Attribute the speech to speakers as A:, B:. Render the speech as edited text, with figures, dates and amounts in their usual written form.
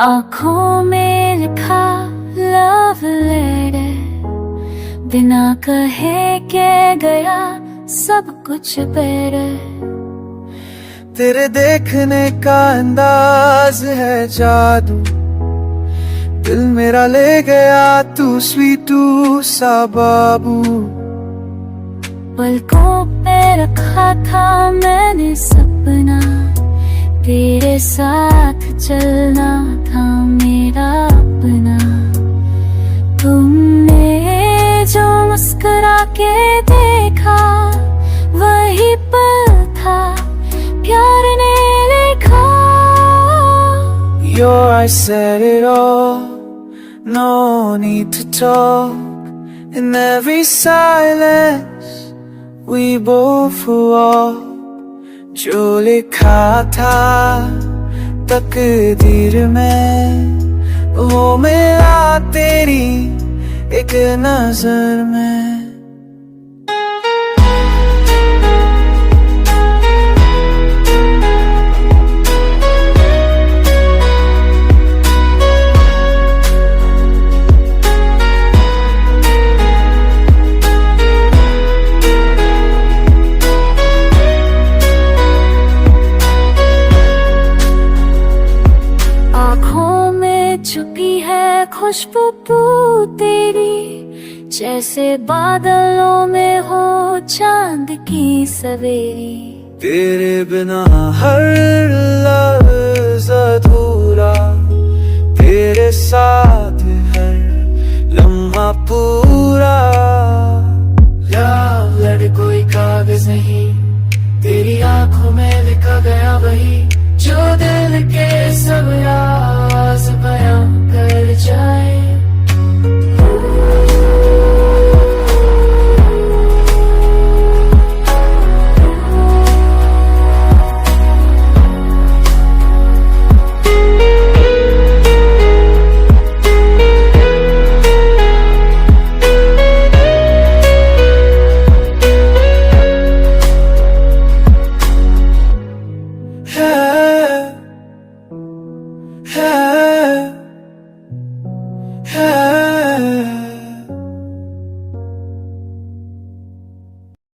A: आँखों में लिखा लव लेटर, बिना कहे के गया सब कुछ बेटर।
B: तेरे देखने का अंदाज है जादू, दिल मेरा ले गया तू स्वीटू सा बाबू।
A: पलकों पे रखा था मैंने सपना, तेरे साथ चलना था मेरा अपना। तुमने जो मुस्कुरा के देखा वही पल था प्यार ने लिखा।
B: Your eyes said it all, no need to talk. In every silence we both walk. जो लिखा था तकदीर में वो मिला तेरी एक नजर में।
A: छुपी है खुशबू तेरी, जैसे बादलों में हो चांद की सवेरी।
B: तेरे बिना हर लफ्ज़ अधूरा, तेरे साथ हर लम्हा पूरा।